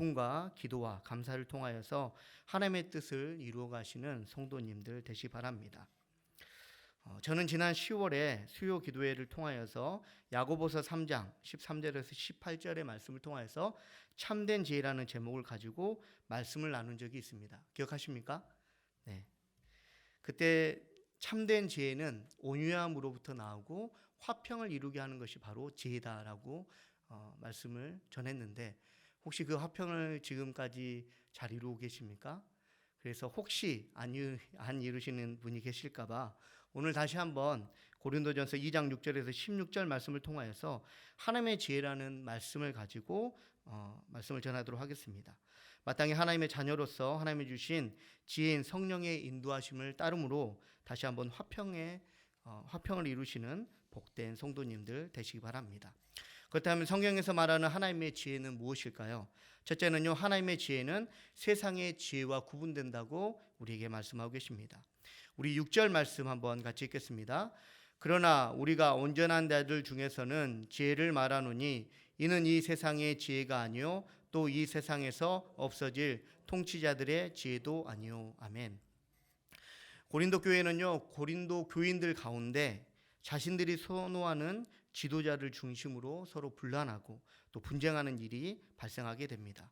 기쁨과 기도와 감사를 통하여서 하나님의 뜻을 이루어 가시는 성도님들 되시기 바랍니다. 저는 지난 10월에 수요 기도회를 통하여서 야고보서 3장 13절에서 18절의 말씀을 통하여서 참된 지혜라는 제목을 가지고 말씀을 나눈 적이 있습니다. 기억하십니까? 네. 그때 참된 지혜는 온유함으로부터 나오고 화평을 이루게 하는 것이 바로 지혜다라고 말씀을 전했는데, 혹시 그 화평을 지금까지 잘 이루고 계십니까? 그래서 혹시 안 이루시는 분이 계실까 봐 오늘 다시 한번 고린도전서 2장 6절에서 16절 말씀을 통하여서 하나님의 지혜라는 말씀을 가지고 말씀을 전하도록 하겠습니다. 마땅히 하나님의 자녀로서 하나님이 주신 지혜인 성령의 인도하심을 따름으로 다시 한번 화평을 이루시는 복된 성도님들 되시기 바랍니다. 그렇다면 성경에서 말하는 하나님의 지혜는 무엇일까요? 첫째는요, 하나님의 지혜는 세상의 지혜와 구분된다고 우리에게 말씀하고 계십니다. 우리 6절 말씀 한번 같이 읽겠습니다. 그러나 우리가 온전한 자들 중에서는 지혜를 말하노니 이는 이 세상의 지혜가 아니요 또 이 세상에서 없어질 통치자들의 지혜도 아니요. 아멘. 고린도 교회는요, 고린도 교인들 가운데 자신들이 선호하는 지도자를 중심으로 서로 분란하고 또 분쟁하는 일이 발생하게 됩니다.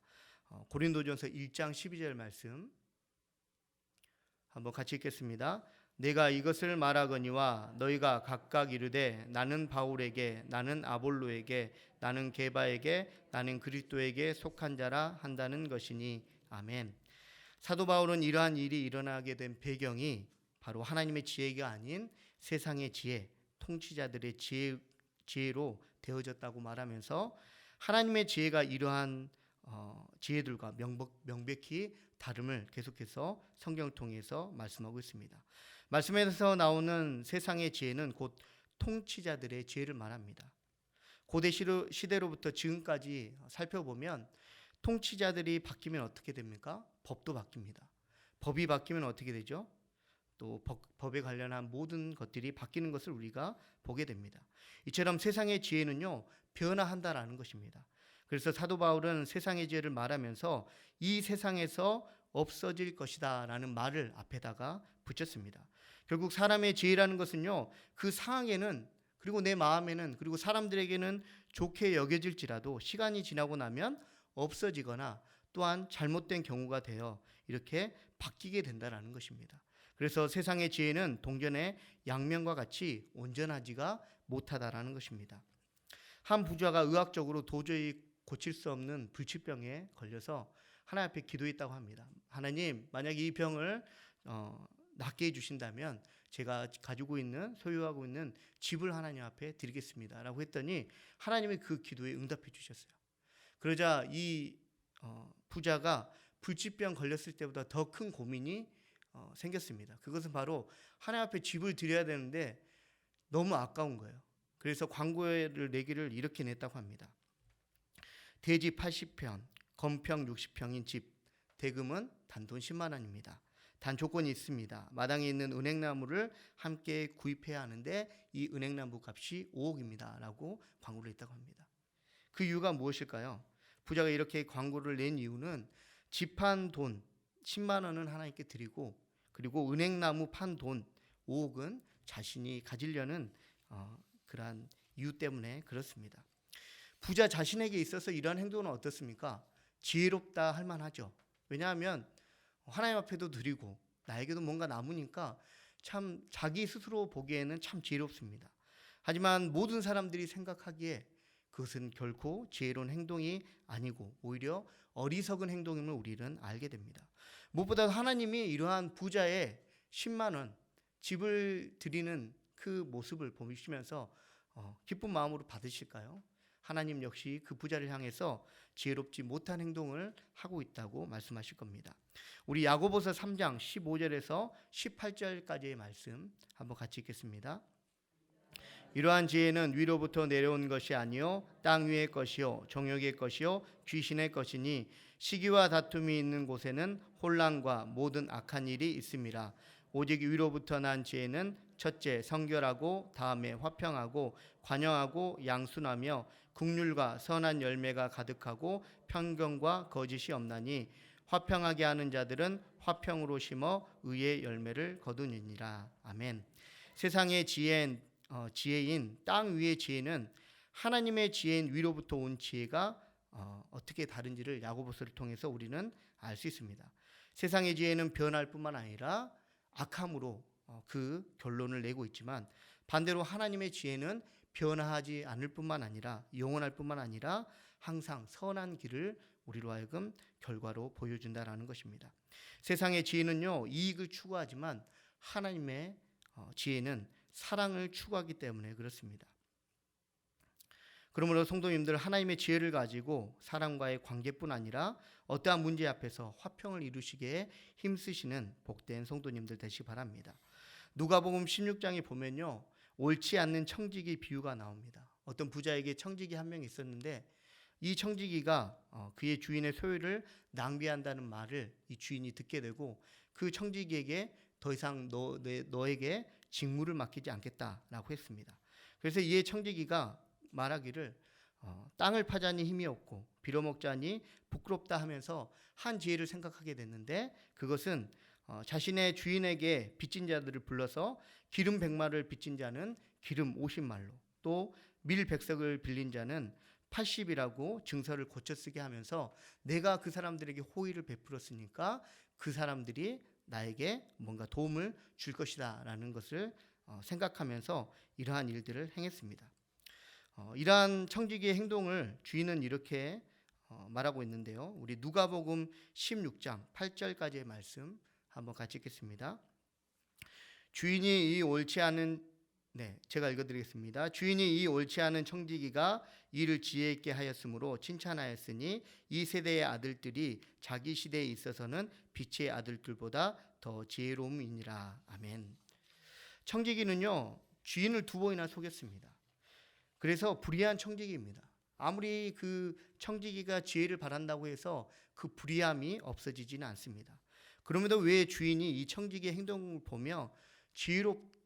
고린도전서 1장 12절 말씀 한번 같이 읽겠습니다. 내가 이것을 말하거니와 너희가 각각 이르되 나는 바울에게, 나는 아볼로에게, 나는 게바에게, 나는 그리스도에게 속한 자라 한다는 것이니. 아멘. 사도 바울은 이러한 일이 일어나게 된 배경이 바로 하나님의 지혜가 아닌 세상의 지혜, 통치자들의 지혜로 되어졌다고 말하면서 하나님의 지혜가 이러한 지혜들과 명백히 다름을 계속해서 성경을 통해서 말씀하고 있습니다. 말씀에서 나오는 세상의 지혜는 곧 통치자들의 지혜를 말합니다. 고대 시대로부터 지금까지 살펴보면 통치자들이 바뀌면 어떻게 됩니까? 법도 바뀝니다. 법이 바뀌면 어떻게 되죠? 또 법에 관련한 모든 것들이 바뀌는 것을 우리가 보게 됩니다. 이처럼 세상의 지혜는요, 변화한다라는 것입니다. 그래서 사도 바울은 세상의 지혜를 말하면서 이 세상에서 없어질 것이다 라는 말을 앞에다가 붙였습니다. 결국 사람의 지혜라는 것은요, 그 상황에는, 그리고 내 마음에는, 그리고 사람들에게는 좋게 여겨질지라도 시간이 지나고 나면 없어지거나 또한 잘못된 경우가 되어 이렇게 바뀌게 된다라는 것입니다. 그래서 세상의 지혜는 동전의 양면과 같이 온전하지가 못하다라는 것입니다. 한 부자가 의학적으로 도저히 고칠 수 없는 불치병에 걸려서 하나님 앞에 기도했다고 합니다. 하나님, 만약 이 병을 낫게 해주신다면 제가 소유하고 있는 집을 하나님 앞에 드리겠습니다 라고 했더니 하나님이 그 기도에 응답해 주셨어요. 그러자 이 부자가 불치병 걸렸을 때보다 더 큰 고민이 생겼습니다. 그것은 바로 하나님 앞에 집을 드려야 되는데 너무 아까운 거예요. 그래서 광고를 내기를 이렇게 냈다고 합니다. 대지 80평, 건평 60평인 집, 대금은 단돈 10만 원입니다. 단 조건이 있습니다. 마당에 있는 은행나무를 함께 구입해야 하는데 이 은행나무 값이 5억입니다 라고 광고를 했다고 합니다. 그 이유가 무엇일까요? 부자가 이렇게 광고를 낸 이유는 집 판 돈 10만 원은 하나님께 드리고, 그리고 은행나무 판 돈 5억은 자신이 가지려는 그러한 이유 때문에 그렇습니다. 부자 자신에게 있어서 이러한 행동은 어떻습니까? 지혜롭다 할 만하죠. 왜냐하면 하나님 앞에도 드리고 나에게도 뭔가 남으니까 참 자기 스스로 보기에는 참 지혜롭습니다. 하지만 모든 사람들이 생각하기에 그것은 결코 지혜로운 행동이 아니고 오히려 어리석은 행동임을 우리는 알게 됩니다. 무엇보다 하나님이 이러한 부자의 10만 원 집을 드리는 그 모습을 보시면서 기쁜 마음으로 받으실까요? 하나님 역시 그 부자를 향해서 지혜롭지 못한 행동을 하고 있다고 말씀하실 겁니다. 우리 야고보서 3장 15절에서 18절까지의 말씀 한번 같이 읽겠습니다. 이러한 지혜는 위로부터 내려온 것이 아니요 땅 위의 것이요 정욕의 것이요 귀신의 것이니 시기와 다툼이 있는 곳에는 혼란과 모든 악한 일이 있음이라. 오직 위로부터 난 지혜는 첫째 성결하고 다음에 화평하고 관영하고 양순하며 긍휼과 선한 열매가 가득하고 편견과 거짓이 없나니 화평하게 하는 자들은 화평으로 심어 의의 열매를 거두느니라. 아멘. 세상의 지혜인 땅 위의 지혜는 하나님의 지혜인 위로부터 온 지혜가 어떻게 다른지를 야고보서를 통해서 우리는 알 수 있습니다. 세상의 지혜는 변할 뿐만 아니라 악함으로 그 결론을 내고 있지만, 반대로 하나님의 지혜는 변화하지 않을 뿐만 아니라 영원할 뿐만 아니라 항상 선한 길을 우리로 하여금 결과로 보여준다라는 것입니다. 세상의 지혜는요, 이익을 추구하지만 하나님의 지혜는 사랑을 추구하기 때문에 그렇습니다. 그러므로 성도님들, 하나님의 지혜를 가지고 사람과의 관계뿐 아니라 어떠한 문제 앞에서 화평을 이루시기에 힘쓰시는 복된 성도님들 되시기 바랍니다. 누가복음 16장에 보면요, 옳지 않는 청지기 비유가 나옵니다. 어떤 부자에게 청지기 한 명 있었는데, 이 청지기가 그의 주인의 소유를 낭비한다는 말을 이 주인이 듣게 되고, 그 청지기에게 더 이상 너에게 직무를 맡기지 않겠다라고 했습니다. 그래서 이에 청지기가 말하기를 땅을 파자니 힘이 없고 빌어먹자니 부끄럽다 하면서 한 지혜를 생각하게 됐는데, 그것은 자신의 주인에게 빚진 자들을 불러서 기름 100마를 빚진 자는 기름 50말로, 또 밀 100석을 빌린 자는 80이라고 증서를 고쳐 쓰게 하면서 내가 그 사람들에게 호의를 베풀었으니까 그 사람들이 나에게 뭔가 도움을 줄 것이다 라는 것을 생각하면서 이러한 일들을 행했습니다. 이러한 청지기의 행동을 주인은 이렇게 말하고 있는데요. 우리 누가복음 16장 8절까지의 말씀 한번 같이 읽겠습니다. 주인이 이 옳지 않은 제가 읽어드리겠습니다. 주인이 이 옳지 않은 청지기가 이를 지혜 있게 하였으므로 칭찬하였으니 이 세대의 아들들이 자기 시대에 있어서는 빛의 아들들보다 더 지혜로움이니라. 아멘. 청지기는요, 주인을 2번이나 속였습니다. 그래서 불의한 청지기입니다. 아무리 그 청지기가 지혜를 바란다고 해서 그 불의함이 없어지지는 않습니다. 그럼에도 왜 주인이 이 청지기의 행동을 보며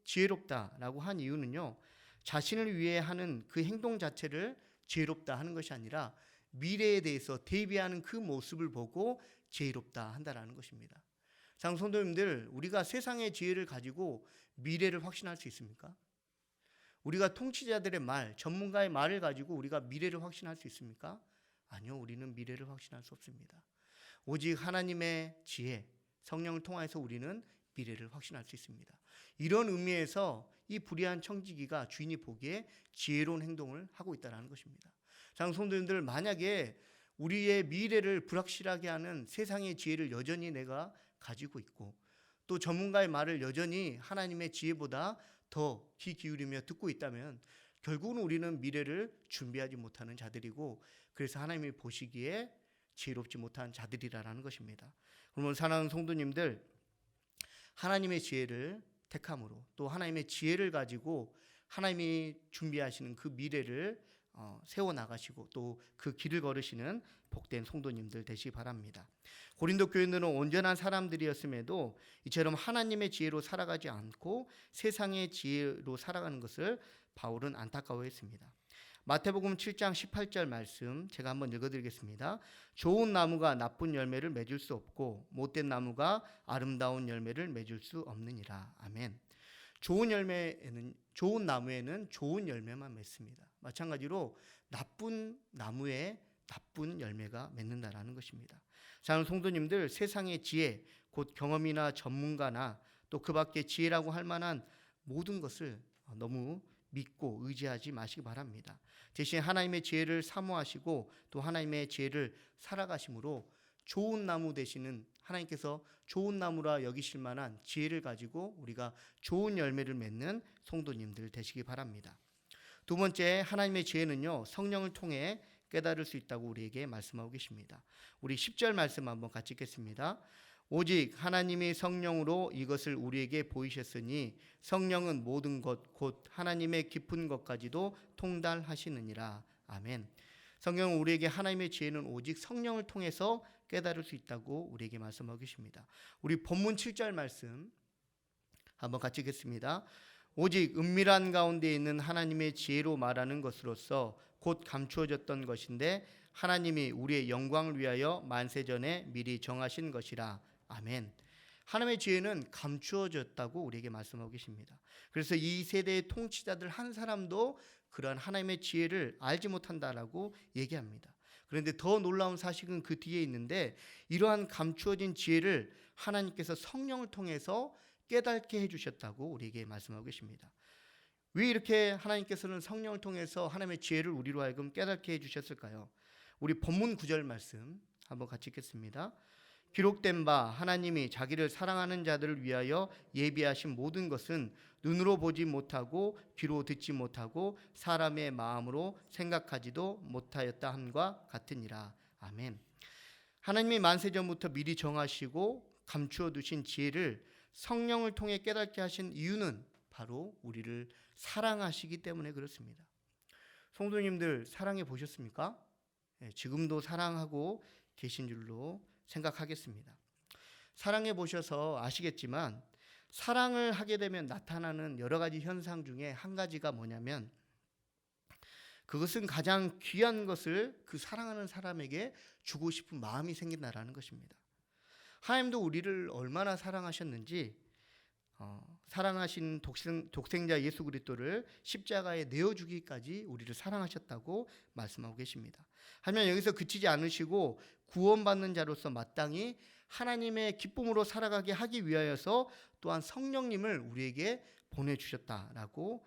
지혜롭다라고 한 이유는요, 자신을 위해 하는 그 행동 자체를 지혜롭다 하는 것이 아니라 미래에 대해서 대비하는 그 모습을 보고 지혜롭다 한다라는 것입니다. 사랑하는 성도님들, 우리가 세상의 지혜를 가지고 미래를 확신할 수 있습니까? 우리가 통치자들의 말, 전문가의 말을 가지고 우리가 미래를 확신할 수 있습니까? 아니요, 우리는 미래를 확신할 수 없습니다. 오직 하나님의 지혜, 성령을 통해서 우리는 미래를 확신할 수 있습니다. 이런 의미에서 이 불의한 청지기가 주인이 보기에 지혜로운 행동을 하고 있다는 것입니다. 사랑하는 성도님들, 만약에 우리의 미래를 불확실하게 하는 세상의 지혜를 여전히 내가 가지고 있고, 또 전문가의 말을 여전히 하나님의 지혜보다 더 귀 기울이며 듣고 있다면 결국은 우리는 미래를 준비하지 못하는 자들이고, 그래서 하나님이 보시기에 지혜롭지 못한 자들이라는 것입니다. 그러면 사랑하는 성도님들, 하나님의 지혜를 택함으로, 또 하나님의 지혜를 가지고 하나님이 준비하시는 그 미래를 세워나가시고 또 그 길을 걸으시는 복된 성도님들 되시기 바랍니다. 고린도 교인들은 온전한 사람들이었음에도 이처럼 하나님의 지혜로 살아가지 않고 세상의 지혜로 살아가는 것을 바울은 안타까워했습니다. 마태복음 7장 18절 말씀 제가 한번 읽어드리겠습니다. 좋은 나무가 나쁜 열매를 맺을 수 없고 못된 나무가 아름다운 열매를 맺을 수 없느니라. 아멘. 좋은 나무에는 좋은 열매만 맺습니다. 마찬가지로 나쁜 나무에 나쁜 열매가 맺는다라는 것입니다. 사랑하는 성도님들, 세상의 지혜, 곧 경험이나 전문가나 또 그 밖에 지혜라고 할 만한 모든 것을 너무 믿고 의지하지 마시기 바랍니다. 대신 하나님의 지혜를 사모하시고 또 하나님의 지혜를 살아가심으로 좋은 나무 되시는 하나님께서 좋은 나무라 여기실 만한 지혜를 가지고 우리가 좋은 열매를 맺는 성도님들 되시기 바랍니다. 두 번째, 하나님의 지혜는요, 성령을 통해 깨달을 수 있다고 우리에게 말씀하고 계십니다. 우리 10절 말씀 한번 같이 읽겠습니다. 오직 하나님이 성령으로 이것을 우리에게 보이셨으니 성령은 모든 것 곧 하나님의 깊은 것까지도 통달하시느니라. 아멘. 성경은 우리에게 하나님의 지혜는 오직 성령을 통해서 깨달을 수 있다고 우리에게 말씀하고 계십니다. 우리 본문 7절 말씀 한번 같이 읽겠습니다. 오직 은밀한 가운데 있는 하나님의 지혜로 말하는 것으로서 곧 감추어졌던 것인데 하나님이 우리의 영광을 위하여 만세전에 미리 정하신 것이라. 아멘. 하나님의 지혜는 감추어졌다고 우리에게 말씀하고 계십니다. 그래서 이 세대의 통치자들 한 사람도 그러한 하나님의 지혜를 알지 못한다라고 얘기합니다. 그런데 더 놀라운 사실은 그 뒤에 있는데, 이러한 감추어진 지혜를 하나님께서 성령을 통해서 깨닫게 해주셨다고 우리에게 말씀하고 계십니다. 왜 이렇게 하나님께서는 성령을 통해서 하나님의 지혜를 우리로 하여금 깨닫게 해주셨을까요? 우리 본문 9절 말씀 한번 같이 읽겠습니다. 기록된 바 하나님이 자기를 사랑하는 자들을 위하여 예비하신 모든 것은 눈으로 보지 못하고 귀로 듣지 못하고 사람의 마음으로 생각하지도 못하였다 함과 같으니라. 아멘. 하나님이 만세전부터 미리 정하시고 감추어 두신 지혜를 성령을 통해 깨닫게 하신 이유는 바로 우리를 사랑하시기 때문에 그렇습니다. 성도님들 사랑해 보셨습니까? 지금도 사랑하고 계신 줄로 생각하겠습니다. 사랑해 보셔서 아시겠지만 사랑을 하게 되면 나타나는 여러 가지 현상 중에 한 가지가 뭐냐면, 그것은 가장 귀한 것을 그 사랑하는 사람에게 주고 싶은 마음이 생긴다라는 것입니다. 하나님도 우리를 얼마나 사랑하셨는지 사랑하신 독생자 예수 그리스도를 십자가에 내어주기까지 우리를 사랑하셨다고 말씀하고 계십니다. 하지만 여기서 그치지 않으시고 구원받는 자로서 마땅히 하나님의 기쁨으로 살아가게 하기 위하여서 또한 성령님을 우리에게 보내주셨다라고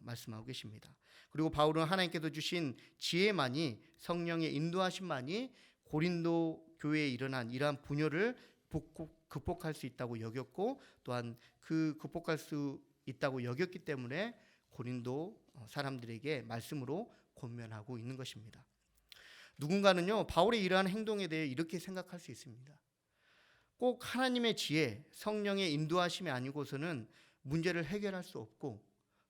말씀하고 계십니다. 그리고 바울은 하나님께서 주신 지혜만이, 성령의 인도하심만이 고린도 교회에 일어난 이러한 분열을 극복할 수 있다고 여겼고, 또한 그 극복할 수 있다고 여겼기 때문에 고린도 사람들에게 말씀으로 권면하고 있는 것입니다. 누군가는요, 바울의 이러한 행동에 대해 이렇게 생각할 수 있습니다. 꼭 하나님의 지혜, 성령의 인도하심이 아니고서는 문제를 해결할 수 없고,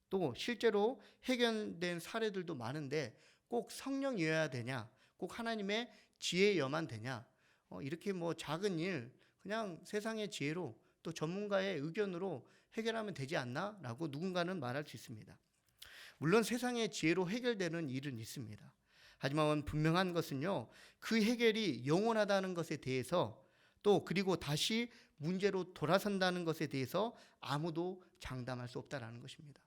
또 실제로 해결된 사례들도 많은데 꼭 성령이어야 되냐, 꼭 하나님의 지혜여만 되냐, 이렇게 작은 일 그냥 세상의 지혜로 또 전문가의 의견으로 해결하면 되지 않나? 라고 누군가는 말할 수 있습니다. 물론 세상의 지혜로 해결되는 일은 있습니다. 하지만 분명한 것은요, 그 해결이 영원하다는 것에 대해서, 또 그리고 다시 문제로 돌아선다는 것에 대해서 아무도 장담할 수 없다는 것입니다.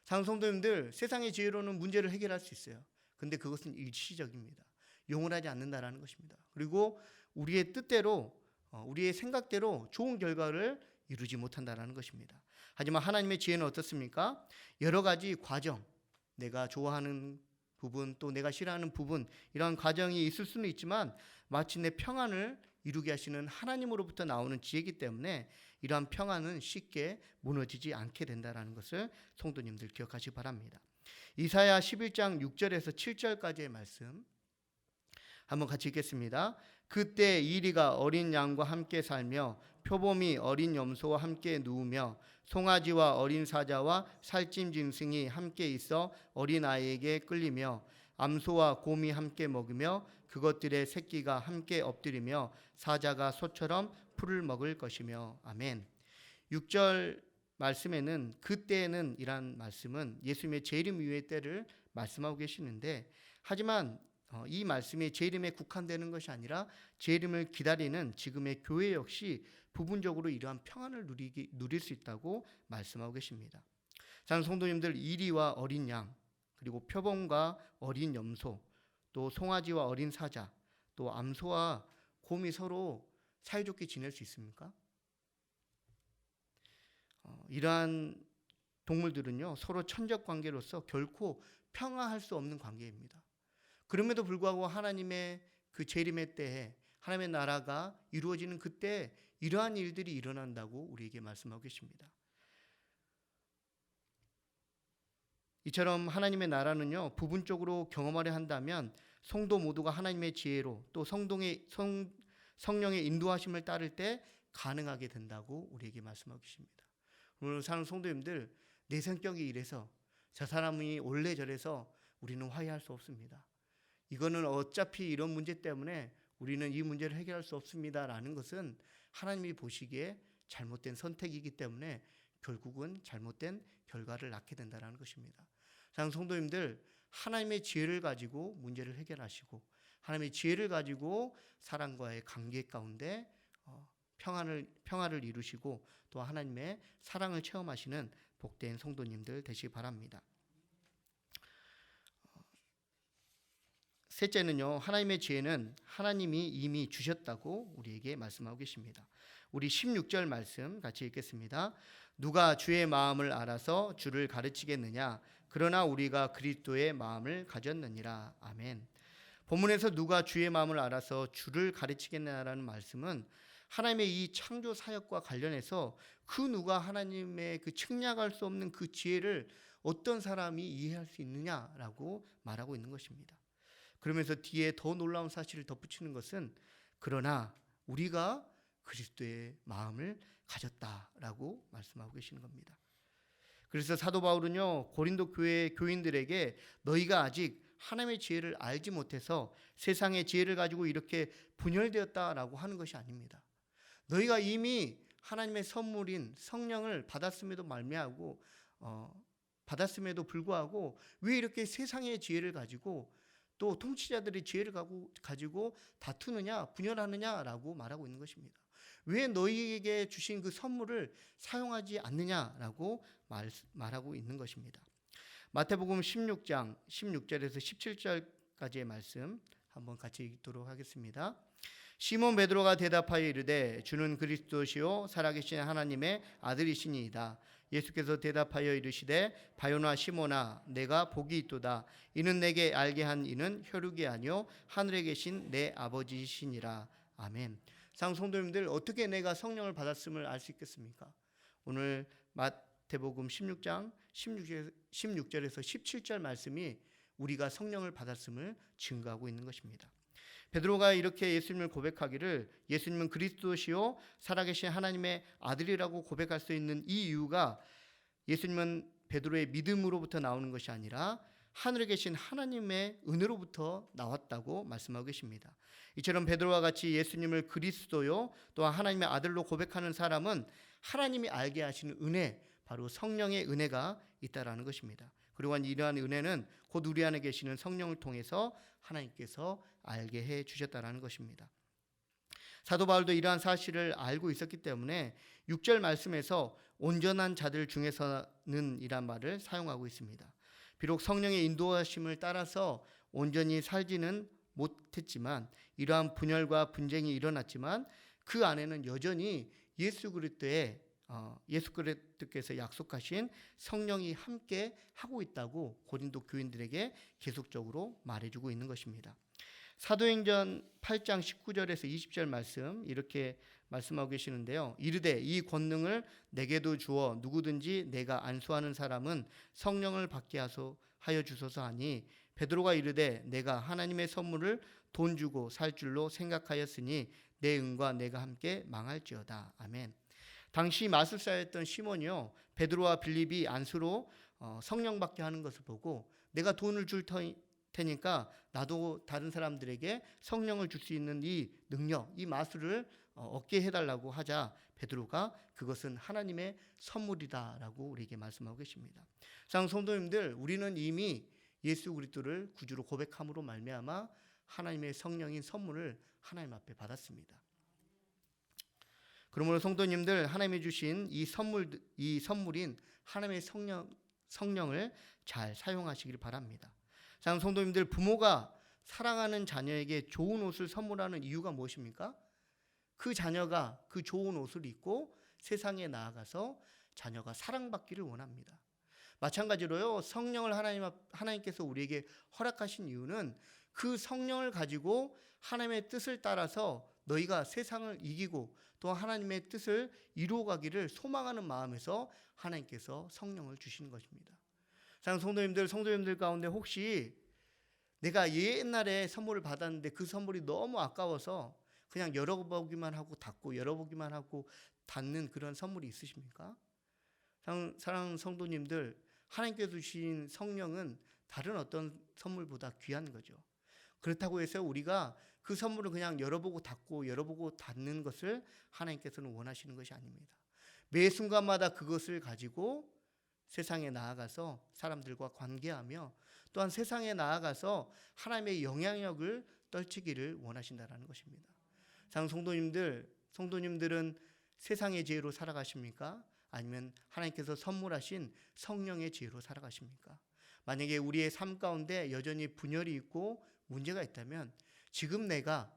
사랑하는 성도님들, 세상의 지혜로는 문제를 해결할 수 있어요. 근데 그것은 일시적입니다. 영원하지 않는다는 것입니다. 그리고 우리의 뜻대로, 우리의 생각대로 좋은 결과를 이루지 못한다는 것입니다. 하지만 하나님의 지혜는 어떻습니까? 여러 가지 과정, 내가 좋아하는 부분, 또 내가 싫어하는 부분, 이런 과정이 있을 수는 있지만 마침내 평안을 이루게 하시는 하나님으로부터 나오는 지혜이기 때문에 이러한 평안은 쉽게 무너지지 않게 된다는 것을 성도님들 기억하시기 바랍니다. 이사야 11장 6절에서 7절까지의 말씀 한번 같이 읽겠습니다. 그때 이리가 어린 양과 함께 살며 표범이 어린 염소와 함께 누우며 송아지와 어린 사자와 살찜 짐승이 함께 있어 어린 아이에게 끌리며 암소와 곰이 함께 먹으며 그것들의 새끼가 함께 엎드리며 사자가 소처럼 풀을 먹을 것이며. 아멘. 6절 말씀에는 그때에는 이란 말씀은 예수님의 재림 이후의 때를 말씀하고 계시는데, 하지만 이 말씀이 재림에 국한되는 것이 아니라 재림을 기다리는 지금의 교회 역시 부분적으로 이러한 평안을 누릴 수 있다고 말씀하고 계십니다. 사랑하는 성도님들, 이리와 어린 양, 그리고 표범과 어린 염소, 또 송아지와 어린 사자, 또 암소와 곰이 서로 사이좋게 지낼 수 있습니까? 이러한 동물들은요, 서로 천적 관계로서 결코 평화할 수 없는 관계입니다. 그럼에도 불구하고 하나님의 그 재림의 때에 하나님의 나라가 이루어지는 그때 이러한 일들이 일어난다고 우리에게 말씀하고 계십니다. 이처럼 하나님의 나라는요, 부분적으로 경험하려 한다면 성도 모두가 하나님의 지혜로 또 성령의 인도하심을 따를 때 가능하게 된다고 우리에게 말씀하고 계십니다. 오늘 사는 성도님들, 내 성격이 이래서 저 사람이 원래 저래서 우리는 화해할 수 없습니다. 이거는 어차피 이런 문제 때문에 우리는 이 문제를 해결할 수 없습니다라는 것은 하나님이 보시기에 잘못된 선택이기 때문에 결국은 잘못된 결과를 낳게 된다는 것입니다. 사랑하는 성도님들, 하나님의 지혜를 가지고 문제를 해결하시고 하나님의 지혜를 가지고 사람과의 관계 가운데 평화를 이루시고 또 하나님의 사랑을 체험하시는 복된 성도님들 되시기 바랍니다. 셋째는요, 하나님의 지혜는 하나님이 이미 주셨다고 우리에게 말씀하고 계십니다. 우리 16절 말씀 같이 읽겠습니다. 누가 주의 마음을 알아서 주를 가르치겠느냐? 그러나 우리가 그리스도의 마음을 가졌느니라. 아멘. 본문에서 누가 주의 마음을 알아서 주를 가르치겠느냐라는 말씀은 하나님의 이 창조 사역과 관련해서 그 누가 하나님의 그 측량할 수 없는 그 지혜를 어떤 사람이 이해할 수 있느냐라고 말하고 있는 것입니다. 그러면서 뒤에 더 놀라운 사실을 덧붙이는 것은 그러나 우리가 그리스도의 마음을 가졌다라고 말씀하고 계시는 겁니다. 그래서 사도 바울은요, 고린도 교회 교인들에게 너희가 아직 하나님의 지혜를 알지 못해서 세상의 지혜를 가지고 이렇게 분열되었다라고 하는 것이 아닙니다. 너희가 이미 하나님의 선물인 성령을 받았음에도 불구하고 왜 이렇게 세상의 지혜를 가지고 또 통치자들의 지혜를 가지고 다투느냐 분열하느냐라고 말하고 있는 것입니다. 왜 너희에게 주신 그 선물을 사용하지 않느냐라고 말하고 있는 것입니다. 마태복음 16장 16절에서 17절까지의 말씀 한번 같이 읽도록 하겠습니다. 시몬 베드로가 대답하여 이르되 주는 그리스도시요 살아계신 하나님의 아들이시니이다. 예수께서 대답하여 이르시되 바요나 시몬아 내가 복이 있도다. 이는 내게 알게 한 이는 혈육이 아니요 하늘에 계신 내 아버지시니라. 아멘. 성도님들, 어떻게 내가 성령을 받았음을 알 수 있겠습니까? 오늘 마태복음 16장 16절에서 17절 말씀이 우리가 성령을 받았음을 증거하고 있는 것입니다. 베드로가 이렇게 예수님을 고백하기를 예수님은 그리스도시요 살아계신 하나님의 아들이라고 고백할 수 있는 이 이유가 예수님은 베드로의 믿음으로부터 나오는 것이 아니라 하늘에 계신 하나님의 은혜로부터 나왔다고 말씀하고 계십니다. 이처럼 베드로와 같이 예수님을 그리스도요 또한 하나님의 아들로 고백하는 사람은 하나님이 알게 하시는 은혜, 바로 성령의 은혜가 있다라는 것입니다. 그리고 이러한 은혜는 곧 우리 안에 계시는 성령을 통해서 하나님께서 알게 해 주셨다라는 것입니다. 사도 바울도 이러한 사실을 알고 있었기 때문에 6절 말씀에서 온전한 자들 중에서는 이란 말을 사용하고 있습니다. 비록 성령의 인도하심을 따라서 온전히 살지는 못했지만 이러한 분열과 분쟁이 일어났지만 그 안에는 여전히 예수 그리스도께서 약속하신 성령이 함께 하고 있다고 고린도 교인들에게 계속적으로 말해주고 있는 것입니다. 사도행전 8장 19절에서 20절 말씀 이렇게 말씀하고 계시는데요. 이르되 이 권능을 내게도 주어 누구든지 내가 안수하는 사람은 성령을 받게 하여 주소서 하니 베드로가 이르되 내가 하나님의 선물을 돈 주고 살 줄로 생각하였으니 내 은과 내가 함께 망할지어다. 아멘. 당시 마술사였던 시몬이요, 베드로와 빌립이 안수로 성령 받게 하는 것을 보고 내가 돈을 줄 테니까 나도 다른 사람들에게 성령을 줄 수 있는 이 능력, 이 마술을 얻게 해달라고 하자 베드로가 그것은 하나님의 선물이다라고 우리에게 말씀하고 계십니다. 사랑하는 성도님들, 우리는 이미 예수 그리스도를 구주로 고백함으로 말미암아 하나님의 성령인 선물을 하나님 앞에 받았습니다. 그러므로 성도님들, 하나님이 주신 이 선물인 하나님의 성령을 잘 사용하시길 바랍니다. 사랑하는 성도님들, 부모가 사랑하는 자녀에게 좋은 옷을 선물하는 이유가 무엇입니까? 그 자녀가 그 좋은 옷을 입고 세상에 나아가서 자녀가 사랑받기를 원합니다. 마찬가지로요, 성령을 하나님께서 우리에게 허락하신 이유는 그 성령을 가지고 하나님의 뜻을 따라서 너희가 세상을 이기고 또 하나님의 뜻을 이루어가기를 소망하는 마음에서 하나님께서 성령을 주시는 것입니다. 사랑하는 성도님들 가운데 혹시 내가 옛날에 선물을 받았는데 그 선물이 너무 아까워서 그냥 열어보기만 하고 닫고 열어보기만 하고 닫는 그런 선물이 있으십니까? 사랑하는 성도님들, 하나님께서 주신 성령은 다른 어떤 선물보다 귀한 거죠. 그렇다고 해서 우리가 그 선물을 그냥 열어보고 닫는 것을 하나님께서는 원하시는 것이 아닙니다. 매 순간마다 그것을 가지고 세상에 나아가서 사람들과 관계하며 또한 세상에 나아가서 하나님의 영향력을 떨치기를 원하신다라는 것입니다. 성도님들은 세상의 지혜로 살아가십니까? 아니면 하나님께서 선물하신 성령의 지혜로 살아가십니까? 만약에 우리의 삶 가운데 여전히 분열이 있고 문제가 있다면 지금 내가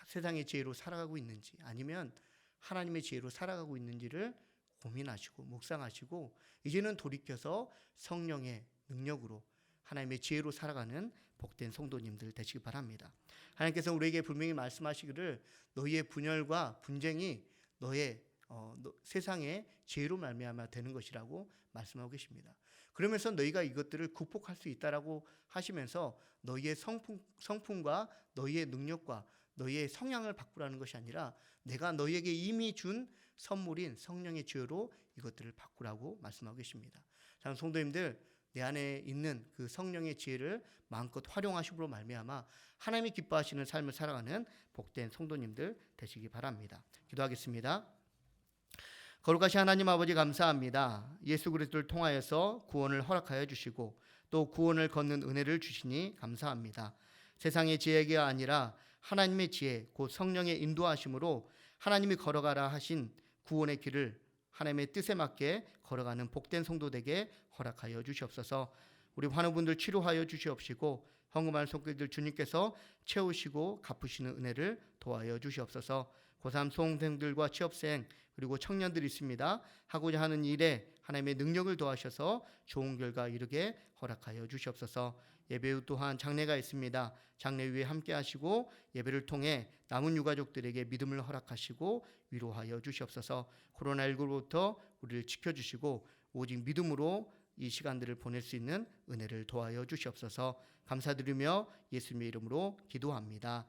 세상의 지혜로 살아가고 있는지 아니면 하나님의 지혜로 살아가고 있는지를 고민하시고 묵상하시고 이제는 돌이켜서 성령의 능력으로 하나님의 지혜로 살아가는 복된 성도님들 되시기 바랍니다. 하나님께서 우리에게 분명히 말씀하시기를 너희의 분열과 분쟁이 너의 세상의 지혜로 말미암아 되는 것이라고 말씀하고 계십니다. 그러면서 너희가 이것들을 극복할 수 있다라고 하시면서 너희의 성품과 너희의 능력과 너희의 성향을 바꾸라는 것이 아니라 내가 너희에게 이미 준 선물인 성령의 지혜로 이것들을 바꾸라고 말씀하고 계십니다. 사랑하는 성도님들, 내 안에 있는 그 성령의 지혜를 마음껏 활용하심으로 말미암아 하나님이 기뻐하시는 삶을 살아가는 복된 성도님들 되시기 바랍니다. 기도하겠습니다. 거룩하신 하나님 아버지 감사합니다. 예수 그리스도를 통하여서 구원을 허락하여 주시고 또 구원을 걷는 은혜를 주시니 감사합니다. 세상의 지혜가 아니라 하나님의 지혜 곧 성령의 인도하심으로 하나님이 걸어가라 하신 구원의 길을 하나님의 뜻에 맞게 걸어가는 복된 성도 되게 허락하여 주시옵소서. 우리 환우분들 치료하여 주시옵시고 헌금할 손길들 주님께서 채우시고 갚으시는 은혜를 도와여 주시옵소서. 고3 수험생들과 취업생 그리고 청년들이 있습니다. 하고자 하는 일에 하나님의 능력을 더하셔서 좋은 결과 이루게 허락하여 주시옵소서. 예배 후 또한 장례가 있습니다. 장례 위에 함께 하시고 예배를 통해 남은 유가족들에게 믿음을 허락하시고 위로하여 주시옵소서. 코로나19로부터 우리를 지켜주시고 오직 믿음으로 이 시간들을 보낼 수 있는 은혜를 도와여 주시옵소서. 감사드리며 예수님의 이름으로 기도합니다.